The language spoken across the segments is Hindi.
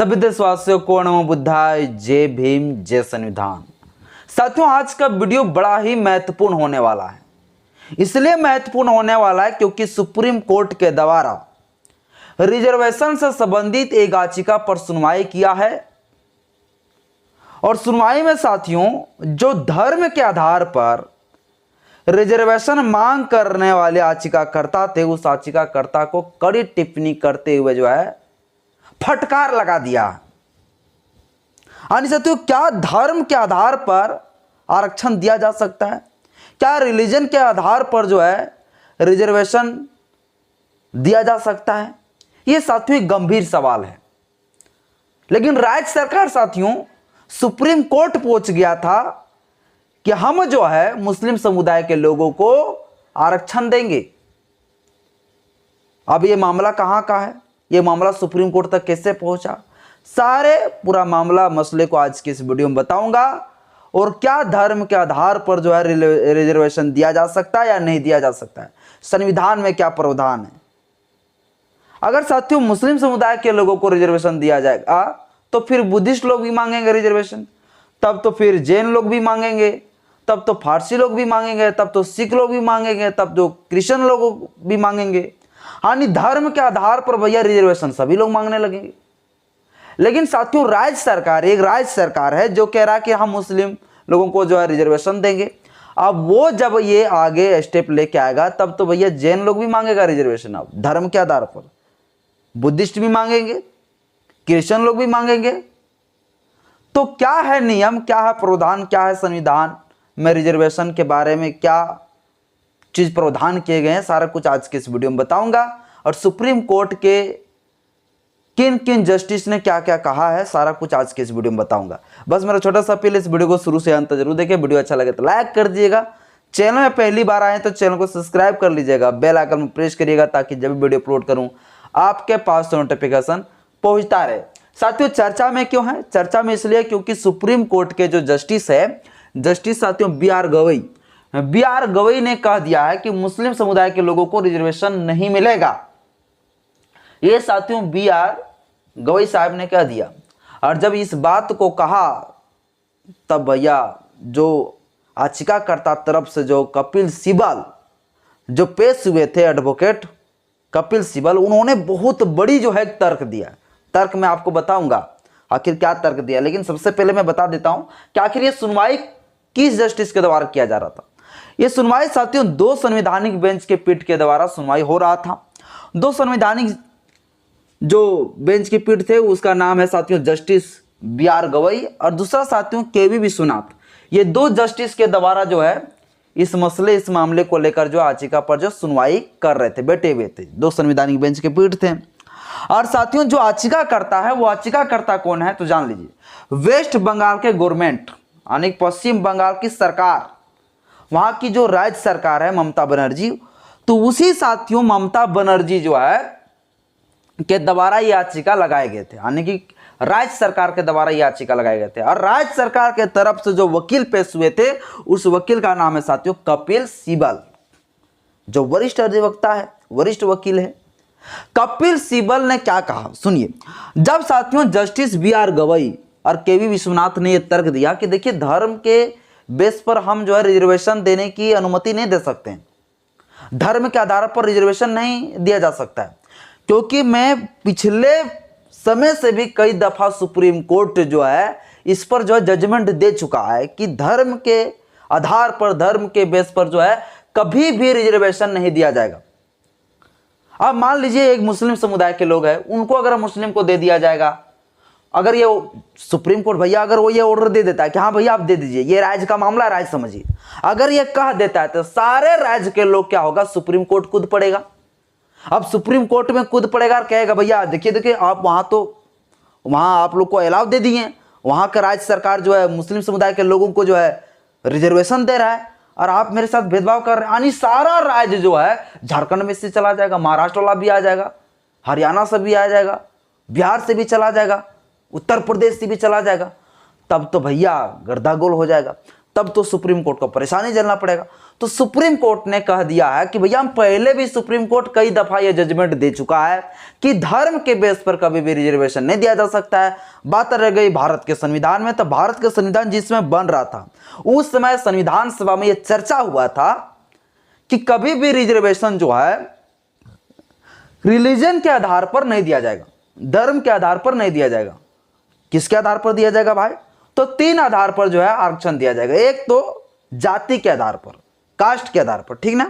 सभी देशवासियों को नमो बुद्धाय, जय भीम, जय संविधान। साथियों, आज का वीडियो बड़ा ही महत्वपूर्ण होने वाला है। इसलिए महत्वपूर्ण होने वाला है क्योंकि सुप्रीम कोर्ट के द्वारा रिजर्वेशन से संबंधित एक याचिका पर सुनवाई किया है और सुनवाई में साथियों जो धर्म के आधार पर रिजर्वेशन मांग करने वाले याचिकाकर्ता थे, उस याचिकाकर्ता को कड़ी टिप्पणी करते हुए जो है फटकार लगा दिया। यानी साथियों, क्या धर्म के आधार पर आरक्षण दिया जा सकता है? क्या रिलीजन के आधार पर जो है रिजर्वेशन दिया जा सकता है? यह साथियों गंभीर सवाल है। लेकिन राज्य सरकार साथियों सुप्रीम कोर्ट पहुंच गया था कि हम जो है मुस्लिम समुदाय के लोगों को आरक्षण देंगे। अब यह मामला कहां का है, यह मामला सुप्रीम कोर्ट तक कैसे पहुंचा, सारे पूरा मामला मसले को आज की इस वीडियो में बताऊंगा। और क्या धर्म के आधार पर जो है रिजर्वेशन दिया जा सकता है या नहीं दिया जा सकता है, संविधान में क्या प्रावधान है। अगर साथियों मुस्लिम समुदाय के लोगों को रिजर्वेशन दिया जाएगा तो फिर बुद्धिस्ट लोग भी मांगेंगे रिजर्वेशन, तब तो फिर जैन लोग भी मांगेंगे, तब तो फारसी लोग भी मांगेंगे, तब तो सिख लोग भी मांगेंगे, तब तो क्रिश्चियन लोग भी मांगेंगे। यानी धर्म के आधार पर भैया रिजर्वेशन सभी लोग मांगने लगेंगे। लेकिन साथियों राज्य सरकार, एक राज्य सरकार है जो कह रहा है कि हम मुस्लिम लोगों को जो है रिजर्वेशन देंगे। अब वो जब ये आगे स्टेप लेके आएगा तब तो भैया जैन लोग भी मांगेगा रिजर्वेशन। अब धर्म के आधार पर बुद्धिस्ट भी मांगेंगे, क्रिश्चियन लोग भी मांगेंगे। तो क्या है नियम, क्या है प्रावधान, क्या है संविधान में रिजर्वेशन के बारे में क्या चीज प्रावधान किए गए हैं, सारा कुछ आज के इस वीडियो में बताऊंगा। और सुप्रीम कोर्ट के किन किन जस्टिस ने क्या क्या कहा है, सारा कुछ आज के इस वीडियो में बताऊंगा। बस मेरा छोटा सा अपील, इस वीडियो को शुरू से अंत तक जरूर देखें। वीडियो अच्छा लगे तो लाइक कर दीजिएगा। चैनल में पहली बार आए तो चैनल को सब्सक्राइब कर लीजिएगा, बेल आइकन में प्रेस करिएगा ताकि जब भी वीडियो अपलोड करूं आपके पास नोटिफिकेशन पहुंचता रहे। साथियों चर्चा में क्यों है? चर्चा में इसलिए क्योंकि सुप्रीम कोर्ट के जो जस्टिस है, जस्टिस साथियों बी आर गवई ने कह दिया है कि मुस्लिम समुदाय के लोगों को रिजर्वेशन नहीं मिलेगा। यह साथियों बी आर गवई साहब ने कह दिया। और जब इस बात को कहा तब भैया जो याचिकाकर्ता तरफ से जो कपिल सिब्बल जो पेश हुए थे, एडवोकेट कपिल सिब्बल, उन्होंने बहुत बड़ी जो है तर्क दिया। तर्क मैं आपको बताऊंगा आखिर क्या तर्क दिया, लेकिन सबसे पहले मैं बता देता हूं कि आखिर यह सुनवाई किस जस्टिस के द्वारा किया जा रहा था। यह सुनवाई साथियों दो संवैधानिक बेंच के पीठ के द्वारा सुनवाई हो रहा था। दो संवैधानिक जो बेंच की पीठ थे उसका नाम है साथियों जस्टिस बी आर गवई और दूसरा साथियों के.वी. विश्वनाथ। ये दो जस्टिस के द्वारा जो है इस मसले, इस मामले को लेकर जो याचिका पर जो सुनवाई कर रहे थे, बैठे हुए थे। दो संवैधानिक बेंच के पीठ थे। और साथियों जो याचिका करता है वो याचिकाकर्ता कौन है तो जान लीजिए। वेस्ट बंगाल के गवर्नमेंट यानी पश्चिम बंगाल की सरकार, वहां की जो राज्य सरकार है ममता बनर्जी, तो उसी साथियों ममता बनर्जी जो है के द्वारा याचिका लगाए गए थे। यानी कि राज्य सरकार के द्वारा याचिका लगाए गए थे। और राज्य सरकार के तरफ से जो वकील पेश हुए थे उस वकील का नाम है साथियों कपिल सिब्बल, जो वरिष्ठ अधिवक्ता है, वरिष्ठ वकील है। कपिल सिब्बल ने क्या कहा सुनिए। जब साथियों जस्टिस बी आर गवई और के.वी. विश्वनाथ ने यह तर्क दिया कि देखिए धर्म के बेस पर हम जो है रिजर्वेशन देने की अनुमति नहीं दे सकते हैं, धर्म के आधार पर रिजर्वेशन नहीं दिया जा सकता है, क्योंकि मैं पिछले समय से भी कई दफा सुप्रीम कोर्ट जो है इस पर जो है जजमेंट दे चुका है कि धर्म के आधार पर, धर्म के बेस पर जो है कभी भी रिजर्वेशन नहीं दिया जाएगा। अब मान लीजिए एक मुस्लिम समुदाय के लोग हैं, उनको अगर मुस्लिम को दे दिया जाएगा, अगर ये सुप्रीम कोर्ट भैया अगर वो ये ऑर्डर दे देता है कि हाँ भैया आप दे दीजिए, ये राज्य का मामला, राज्य समझिए, अगर ये कह देता है तो सारे राज्य के लोग क्या होगा, सुप्रीम कोर्ट कूद पड़ेगा। अब सुप्रीम कोर्ट में कूद पड़ेगा और कहेगा भैया देखिए देखिए आप वहां आप लोग को अलाउ दे दिए, वहां का राज्य सरकार जो है मुस्लिम समुदाय के लोगों को जो है रिजर्वेशन दे रहा है और आप मेरे साथ भेदभाव कर रहे हैं। यानी सारा राज्य जो है झारखंड में से चला जाएगा, महाराष्ट्र वाला भी आ जाएगा, हरियाणा से भी आ जाएगा, बिहार से भी चला जाएगा, उत्तर प्रदेश से भी चला जाएगा। तब तो भैया गर्दागोल हो जाएगा। तब तो सुप्रीम कोर्ट को परेशानी झेलना पड़ेगा। तो सुप्रीम कोर्ट ने कह दिया है कि भैया हम पहले भी सुप्रीम कोर्ट कई दफा यह जजमेंट दे चुका है कि धर्म के बेस पर कभी भी रिजर्वेशन नहीं दिया जा सकता है। बात रह गई भारत के संविधान में, तो भारत का संविधान जिसमें बन रहा था उस समय संविधान सभा में यह चर्चा हुआ था कि कभी भी रिजर्वेशन जो है रिलीजन के आधार पर नहीं दिया जाएगा, धर्म के आधार पर नहीं दिया जाएगा। किसके आधार पर दिया जाएगा भाई? तो 3 आधार पर जो है आरक्षण दिया जाएगा। एक तो जाति के आधार पर, कास्ट के आधार पर, ठीक ना।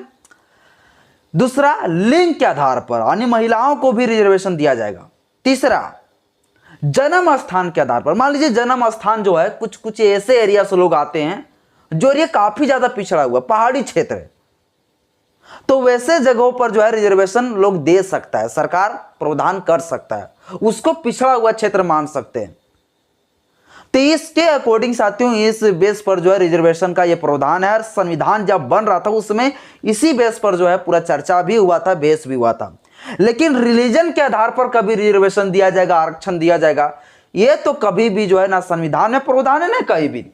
दूसरा लिंग के आधार पर, यानी महिलाओं को भी रिजर्वेशन दिया जाएगा। तीसरा जन्म स्थान के आधार पर। मान लीजिए जन्म स्थान जो है कुछ कुछ ऐसे एरिया से लोग आते हैं जो एरिया काफी ज्यादा पिछड़ा हुआ, पहाड़ी क्षेत्र है, तो वैसे जगहों पर जो है रिजर्वेशन लोग दे सकता है, सरकार प्रावधान कर सकता है, उसको पिछड़ा हुआ क्षेत्र मान सकते हैं। तो इसके अकॉर्डिंग साथियों इस बेस पर जो है रिजर्वेशन का ये प्रावधान है। और संविधान जब बन रहा था उसमें इसी बेस पर जो है पूरा चर्चा भी हुआ था, बेस भी हुआ था। लेकिन रिलीजन के आधार पर कभी रिजर्वेशन दिया जाएगा, आरक्षण दिया जाएगा, ये तो कभी भी जो है ना संविधान में प्रावधान है ना कहीं भी।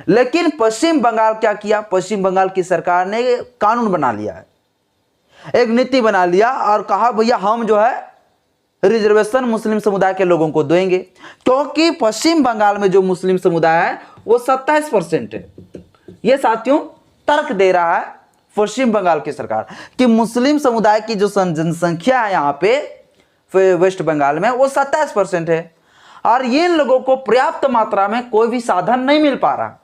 लेकिन पश्चिम बंगाल क्या किया? पश्चिम बंगाल की सरकार ने कानून बना लिया है, एक नीति बना लिया और कहा भैया हम जो है रिजर्वेशन मुस्लिम समुदाय के लोगों को देंगे, क्योंकि पश्चिम बंगाल में जो मुस्लिम समुदाय है वो 27% है। ये साथियों तर्क दे रहा है पश्चिम बंगाल की सरकार कि मुस्लिम समुदाय की जो जनसंख्या है यहाँ पे वेस्ट बंगाल में वो 27% है और ये इन लोगों को पर्याप्त मात्रा में कोई भी साधन नहीं मिल पा रहा।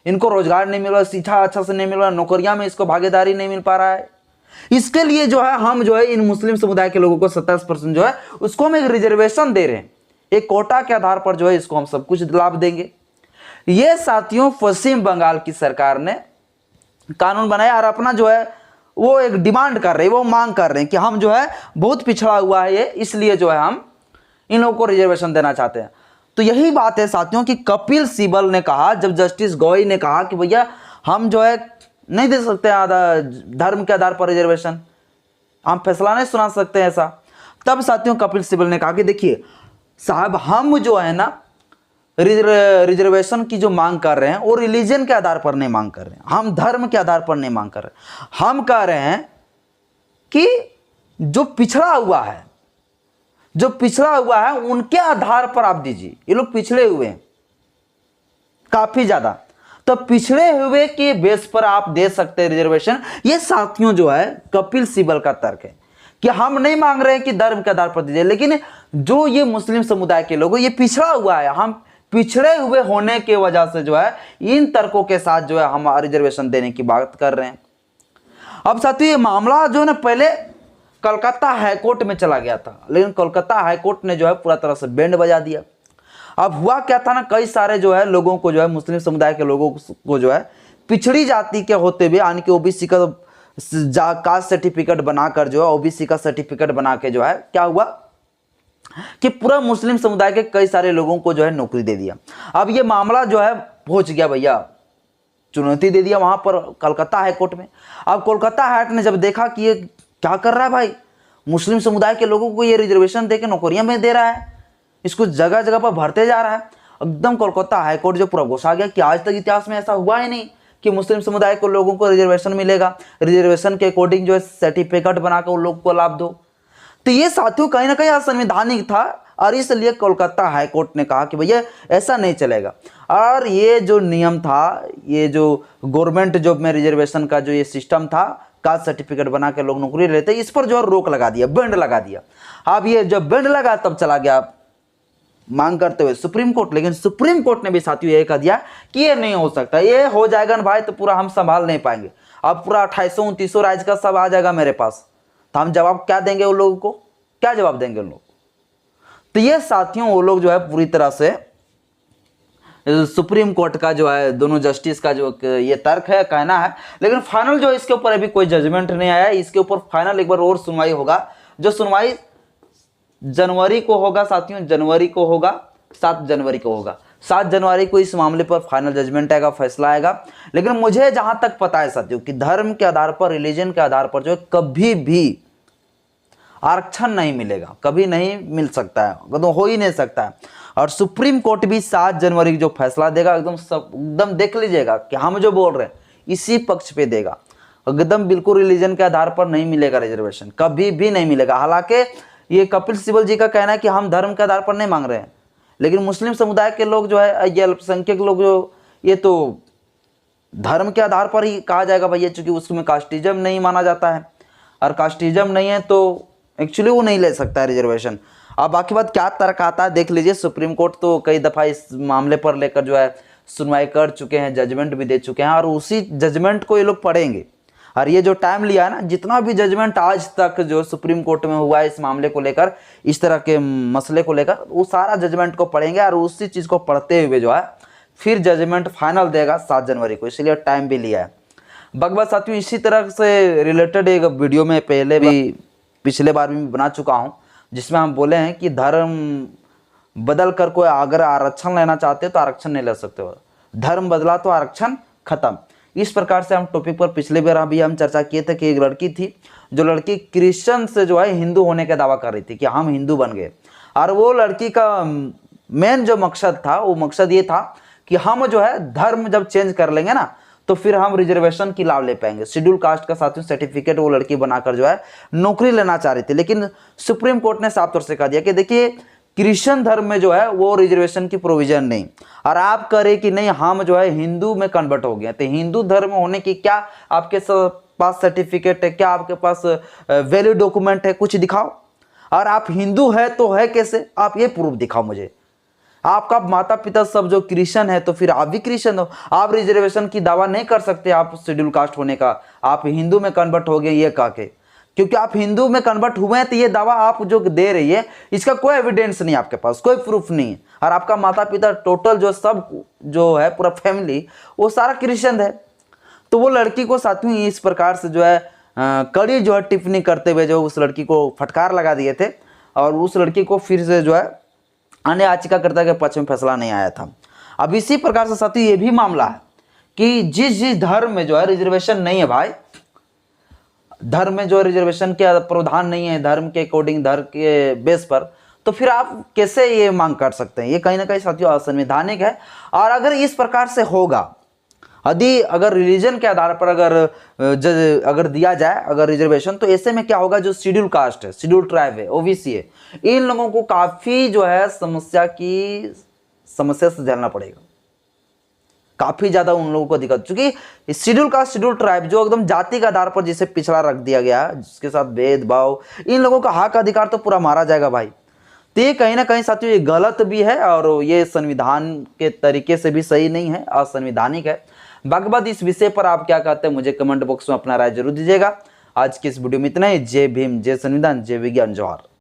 इनको रोजगार नहीं मिल रहा, शिक्षा अच्छा से नहीं मिल रहा, नौकरियां में इसको भागीदारी नहीं मिल पा रहा है। इसके लिए जो है हम जो है इन मुस्लिम समुदाय के लोगों को 27% जो है उसको हम एक रिजर्वेशन दे रहे हैं, एक कोटा के आधार पर जो है इसको हम सब कुछ लाभ देंगे। ये साथियों पश्चिम बंगाल की सरकार ने कानून बनाया और अपना जो है वो एक डिमांड कर रहे हैं, वो मांग कर रहे हैं कि हम जो है बहुत पिछड़ा हुआ है ये, इसलिए जो है हम इन लोगों को रिजर्वेशन देना चाहते हैं। तो यही बात है साथियों कि कपिल सिब्बल ने कहा, जब जस्टिस गोयल ने कहा कि भैया हम जो है नहीं दे सकते धर्म के आधार पर रिजर्वेशन, हम फैसला नहीं सुना सकते ऐसा, तब साथियों कपिल सिब्बल ने कहा कि देखिए साहब हम जो है ना रिजर्वेशन की जो मांग कर रहे हैं वो रिलीजन के आधार पर नहीं मांग कर रहे हैं, हम धर्म के आधार पर नहीं मांग कर रहे, हम कह रहे हैं कि जो पिछड़ा हुआ है, जो पिछड़ा हुआ है उनके आधार पर आप दीजिए। ये लोग पिछड़े हुए हैं काफी ज्यादा, तो पिछड़े हुए के बेस पर आप दे सकते हैं रिजर्वेशन। ये साथियों जो है कपिल सिब्बल का तर्क है कि हम नहीं मांग रहे हैं कि धर्म के आधार पर दीजिए, लेकिन जो ये मुस्लिम समुदाय के लोग ये पिछड़ा हुआ है, हम पिछड़े हुए होने की वजह से जो है इन तर्कों के साथ जो है हम रिजर्वेशन देने की बात कर रहे हैं। अब साथियों ये मामला जो है ना पहले कलकत्ता हाईकोर्ट में चला गया था, लेकिन कोलकाता हाईकोर्ट ने जो है पूरा तरह से बैंड बजा दिया। अब हुआ क्या था ना, कई सारे जो है लोगों को जो है मुस्लिम समुदाय के लोगों को जो है पिछड़ी जाति के होते हुए यानी कि ओबीसी का कास्ट सर्टिफिकेट बनाकर जो है ओबीसी का सर्टिफिकेट बना के जो है क्या हुआ कि पूरा मुस्लिम समुदाय के कई सारे लोगों को जो है नौकरी दे दिया। अब ये मामला जो है पहुंच गया भैया, चुनौती दे दिया वहां पर कलकत्ता हाईकोर्ट में। अब कोलकाता हाईकोर्ट ने जब देखा कि ये क्या कर रहा है भाई, मुस्लिम समुदाय के लोगों को ये रिजर्वेशन देके नौकरियां में दे रहा है, इसको जगह जगह पर भरते जा रहा है, एकदम कोलकाता हाईकोर्ट जो पूरा गुस्सा गया कि आज तक इतिहास में ऐसा हुआ ही नहीं कि मुस्लिम समुदाय को लोगों को रिजर्वेशन मिलेगा, रिजर्वेशन के अकॉर्डिंग जो है सर्टिफिकेट बनाकर उन लोगों को लाभ दो। तो ये साथियों कहीं ना कहीं असंवैधानिक था और इसलिए कोलकाता हाईकोर्ट ने कहा कि भैया ऐसा नहीं चलेगा। और ये जो नियम था, ये जो गवर्नमेंट जॉब में रिजर्वेशन का जो ये सिस्टम था, कास्ट सर्टिफिकेट बना के लोग नौकरी लेते, इस पर जो है रोक लगा दिया, बैंड लगा दिया। अब ये जब बैंड लगा तब चला गया मांग करते हुए सुप्रीम कोर्ट, लेकिन सुप्रीम कोर्ट ने भी साथियों ये कह दिया कि ये नहीं हो सकता, ये हो जाएगा ना भाई तो पूरा हम संभाल नहीं पाएंगे, अब पूरा 2829 राज्य का सब आ जाएगा मेरे पास, तो हम जवाब क्या देंगे उन लोगों को, क्या जवाब देंगे उन लोग। तो ये साथियों वो लोग जो है पूरी तरह से सुप्रीम कोर्ट का जो है दोनों जस्टिस का जो ये तर्क है, कहना है, लेकिन फाइनल जो इसके ऊपर अभी कोई जजमेंट नहीं आया। इसके ऊपर फाइनल एक बार और सुनवाई होगा, जो सुनवाई जनवरी को होगा साथियों, जनवरी को होगा, 7 जनवरी को होगा। 7 जनवरी को इस मामले पर फाइनल जजमेंट आएगा, फैसला आएगा। लेकिन मुझे जहां तक पता है साथियों कि धर्म के आधार पर, रिलीजन के आधार पर जो है कभी भी आरक्षण नहीं मिलेगा, कभी नहीं मिल सकता है, तो हो ही नहीं सकता है। और सुप्रीम कोर्ट भी 7 जनवरी को जो फैसला देगा एकदम देख लीजिएगा कि हम जो बोल रहे हैं इसी पक्ष पे देगा। एकदम बिल्कुल रिलीजन के आधार पर नहीं मिलेगा रिजर्वेशन, कभी भी नहीं मिलेगा। हालांकि ये कपिल सिब्बल जी का कहना है कि हम धर्म के आधार पर नहीं मांग रहे हैं, लेकिन मुस्लिम समुदाय के लोग जो है, ये अल्पसंख्यक लोग जो, ये तो धर्म के आधार पर ही कहा जाएगा भैया, चूंकि उसमें कास्टिज्म नहीं माना जाता है और कास्टिज्म नहीं है तो एक्चुअली वो नहीं ले सकता है रिजर्वेशन। अब बाकी बात क्या तर्क आता है देख लीजिए। सुप्रीम कोर्ट तो कई दफ़ा इस मामले पर लेकर जो है सुनवाई कर चुके हैं, जजमेंट भी दे चुके हैं और उसी जजमेंट को ये लोग पढ़ेंगे। और ये जो टाइम लिया है ना, जितना भी जजमेंट आज तक जो सुप्रीम कोर्ट में हुआ है इस मामले को लेकर, इस तरह के मसले को लेकर, वो सारा जजमेंट को पढ़ेंगे और उसी चीज़ को पढ़ते हुए जो है फिर जजमेंट फाइनल देगा 7 जनवरी को, इसलिए टाइम भी लिया है। बगबा साथियों, इसी तरह से रिलेटेड एक वीडियो में पहले भी पिछले बार भी बना चुका हूँ, जिसमें हम बोले हैं कि धर्म बदल कर कोई अगर आरक्षण लेना चाहते तो आरक्षण नहीं ले सकते हो, धर्म बदला तो आरक्षण खत्म। इस प्रकार से हम टॉपिक पर पिछले बार अभी हम चर्चा किए थे कि एक लड़की थी, जो लड़की क्रिश्चियन से जो है हिंदू होने का दावा कर रही थी कि हम हिंदू बन गए, और वो लड़की का मेन जो मकसद था वो मकसद ये था कि हम जो है धर्म जब चेंज कर लेंगे ना तो फिर हम रिजर्वेशन की लाभ ले पाएंगे। शेड्यूल कास्ट का साथियों सर्टिफिकेट वो लड़की बनाकर जो है नौकरी लेना चाह रही थी, लेकिन सुप्रीम कोर्ट ने साफ तौर से कह दिया कि देखिए क्रिश्चियन धर्म में जो है वो रिजर्वेशन की प्रोविजन नहीं, और आप करें कि नहीं हम जो है हिंदू में कन्वर्ट हो गए, तो हिंदू धर्म होने की क्या आपके पास सर्टिफिकेट है, क्या आपके पास वैलिड डॉक्यूमेंट है, कुछ दिखाओ। और आप हिंदू है तो है कैसे, आप ये प्रूफ दिखाओ मुझे। आपका माता पिता सब जो क्रिश्चियन है तो फिर आप भी क्रिश्चियन हो, आप रिजर्वेशन की दावा नहीं कर सकते आप शेड्यूल कास्ट होने का, आप हिंदू में कन्वर्ट हो गए ये कह के, क्योंकि आप हिंदू में कन्वर्ट हुए हैं तो ये दावा आप जो दे रही है इसका कोई एविडेंस नहीं, आपके पास कोई प्रूफ नहीं है, और आपका माता पिता टोटल जो सब जो है पूरा फैमिली वो सारा क्रिश्चियन है। तो वो लड़की को साथियों इस प्रकार से जो है कड़ी जो है टिप्पणी करते हुए जो उस लड़की को फटकार लगा दिए थे, और उस लड़की को फिर से जो है अन्य याचिकाकर्ता के पक्ष में फैसला नहीं आया था। अब इसी प्रकार से साथियों ये भी मामला है कि जिस धर्म में जो है रिजर्वेशन नहीं है भाई, धर्म में जो रिजर्वेशन के प्रावधान नहीं है धर्म के अकॉर्डिंग, धर्म के बेस पर, तो फिर आप कैसे ये मांग कर सकते हैं? ये कहीं ना कहीं साथियों असंवैधानिक है। और अगर इस प्रकार से होगा, यदि अगर रिलीजन के आधार पर अगर दिया जाए अगर रिजर्वेशन, तो ऐसे में क्या होगा, जो शेड्यूल कास्ट है, शेड्यूल ट्राइब है, ओबीसी है, इन लोगों को काफ़ी जो है समस्या से झेलना पड़ेगा, काफ़ी ज़्यादा उन लोगों को दिक्कत, क्योंकि शेड्यूल कास्ट शेड्यूल ट्राइब जो एकदम जाति के आधार पर जिसे पिछड़ा रख दिया गया, जिसके साथ भेदभाव, इन लोगों का हक अधिकार तो पूरा मारा जाएगा भाई। तो ये कहीं ना कहीं साथियों ये गलत भी है और ये संविधान के तरीके से भी सही नहीं है, असंवैधानिक है। बाकी बात इस विषय पर आप क्या कहते हैं मुझे कमेंट बॉक्स में अपना राय जरूर दीजिएगा। आज की इस वीडियो में इतना ही। जय भीम, जय संविधान, जय विज्ञान, जोहार।